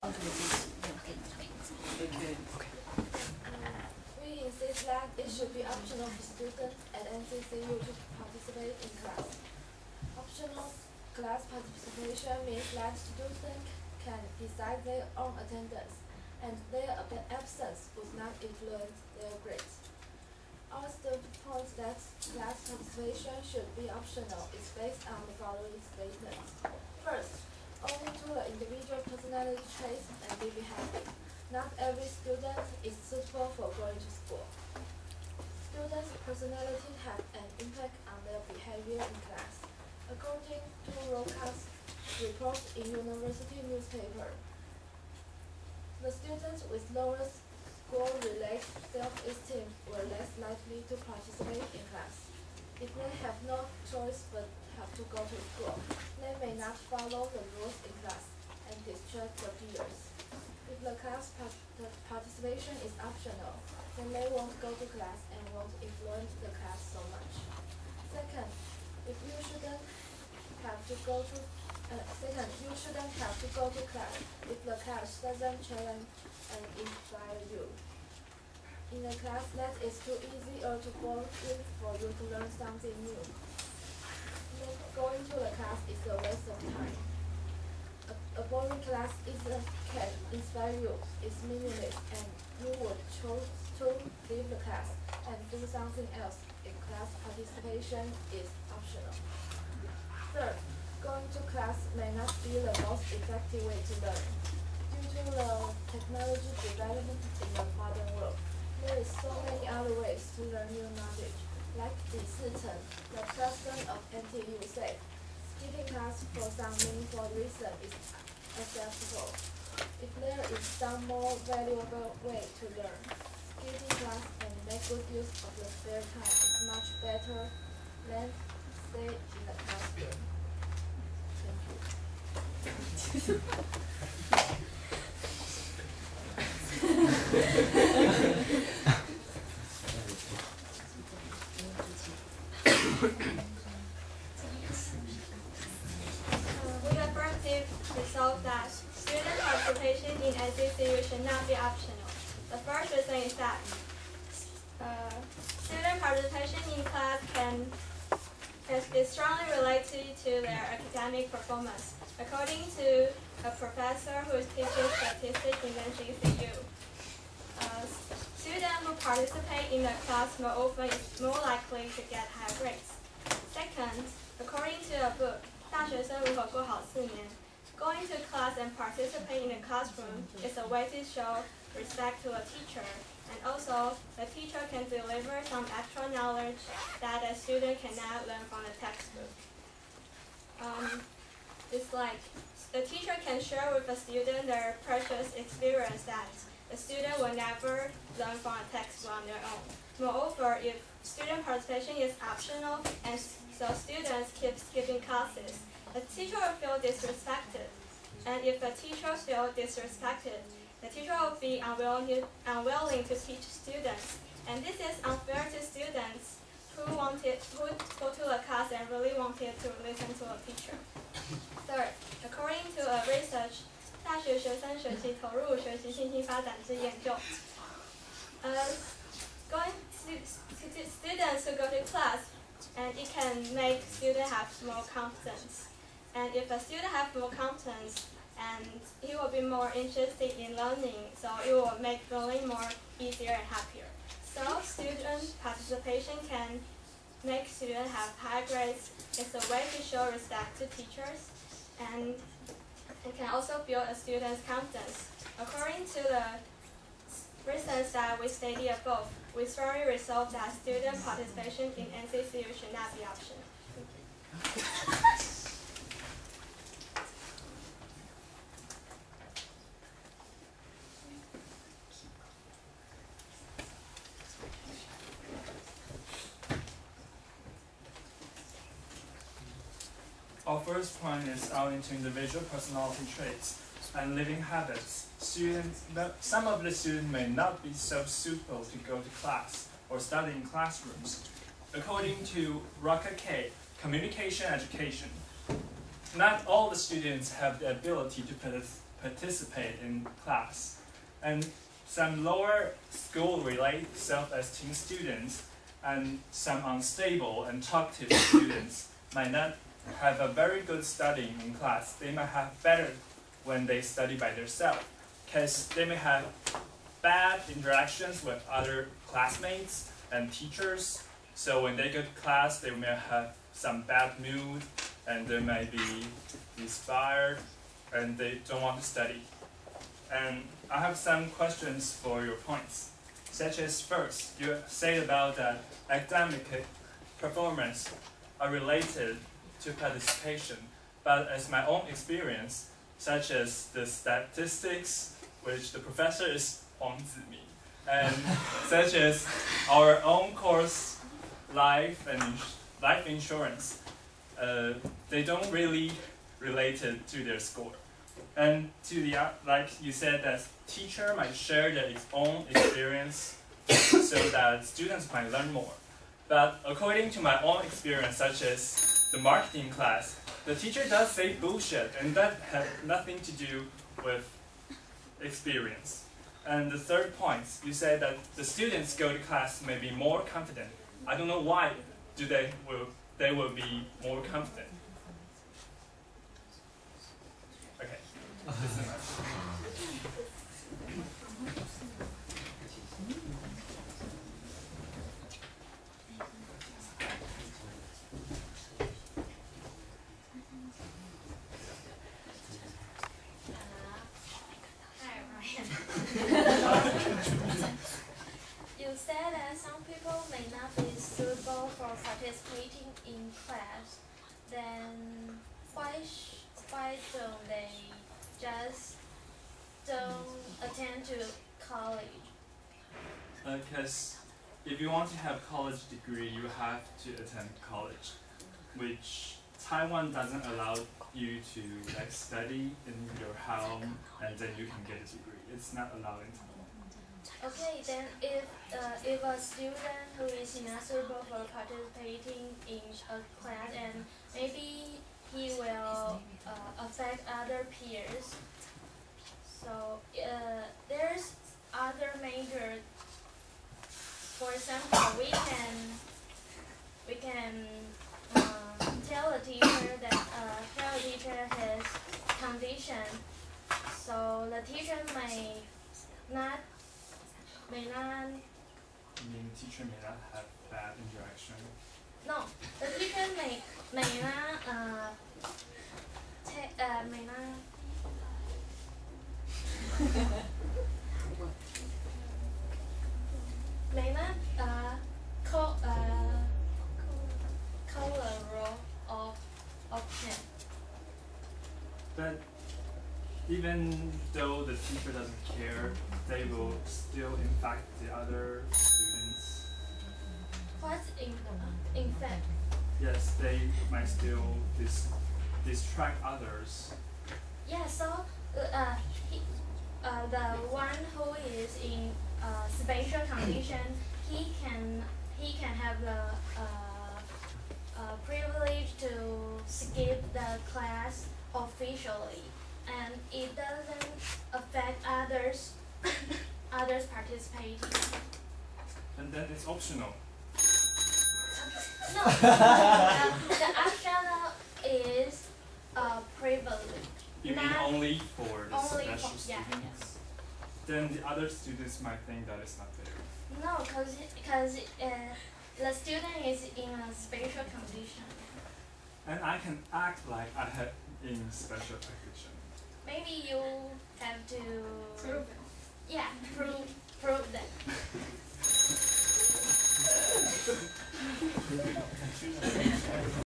We insist that it should be optional for students at NCCU to participate in class. Optional class participation means that students can decide their own attendance, and their absence would not influence their grades. Our third point that class participation should be optional is based on the following statements. First, owing to the individual personality traits and daily habits, not every student is suitable for going to school. Students' personality have an impact on their behavior in class. According to broadcast reports in university newspaper, the students with lower school-related self-esteem were less likely to participate in class. If they have no choice but have to go to school, they may not follow the rules in class and distract their peers. If the class participation is optional, then they won't go to class and won't influence the class so much. Second, you shouldn't have to go to class if the class doesn't challenge and inspire you. In a class that is too easy or too boring for you to learn something new, then going to the class is a waste of time. A boring class can inspire you, is meaningless, and you would choose to leave the class and do something else if class participation is optional. Third, going to class may not be the most effective way to learn. Due to the technology development in the modern world, there is so many other ways to learn new knowledge. Like Li Sicheng, the president of NTU, said, skipping class for some meaningful reason is acceptable. If there is some more valuable way to learn, skipping class and make good use of the spare time is much better than stay in the classroom. We affirmatively resolve that student participation in NCCU should not be optional. The first reason is that student participation in class can be strongly related to their academic performance. According to a professor who is teaching statistics in NCCU, students who participate in the class more often is more likely to get high grades. Second, according to a book, 大学生如何过好4年, going to class and participate in the classroom is a way to show respect to a teacher, and also the teacher can deliver some extra knowledge that a student cannot learn from the textbook. It's like the teacher can share with the student their precious experience that the student will never learn from a textbook on their own. Moreover, if student participation is optional and so students keep skipping classes, the teacher will feel disrespected. And if the teacher feels disrespected, the teacher will be unwilling to teach students. And this is unfair to students who go to the class and really wanted to listen to a teacher. Third, according to a research, 大学学生学习投入学习信心发展之研究， students who go to class, and it can make students have more confidence. And if a student has more confidence, and he will be more interested in learning, so it will make learning more easier and happier. So student participation can make students have high grades. It's a way to show respect to teachers, and it can also build a student's confidence. According to the reasons that we stated above, we strongly resolve that student participation in NCCU should not be optional. Our first point is owing to individual personality traits and living habits. Some of the students may not be so suitable to go to class or study in classrooms. According to Raka K, Communication Education, not all the students have the ability to participate in class. And some lower school-related self-esteem students and some unstable and talkative students might not have a very good studying in class. They might have better when they study by themselves, because they may have bad interactions with other classmates and teachers. So when they go to class, they may have some bad mood, and they might be inspired, and they don't want to study. And I have some questions for your points, such as first, you say about that academic performance are related to participation, but as my own experience, such as the statistics, which the professor is on to me, and such as our own course, life insurance, they don't really relate it to their score. And to the like you said, that teacher might share their own experience so that students might learn more. But according to my own experience, such as the marketing class, the teacher does say bullshit, and that has nothing to do with experience. And the third point, you said that the students go to class may be more confident. I don't know why they will be more confident. Okay. You said that some people may not be suitable for participating in class. Then why don't they just don't attend to college? Because if you want to have college degree, you have to attend college, which Taiwan doesn't allow you to like study in your home and then you can get a degree. It's not allowed in Taiwan. Okay, then if a student who is not suitable for participating in a class, and maybe he will affect other peers. So there's other major. For example, we can tell a teacher that his condition. So the teacher may not. You mean teacher may not have bad interaction? No, the teacher may not call a role of him. But even though the teacher doesn't care, they will still impact the other students. What's in fact? Yes, they might still distract others. Yeah, so the one who is in special condition, he can have the privilege to skip the class officially, and it doesn't affect others participating. And then it's optional. No, the optional is privilege. You mean only for the Only special for, students? yeah, yes. Then the other students might think that it's not fair. No, because the student is in a special condition. And I can act like I have in special condition. Maybe you have to Prove it. prove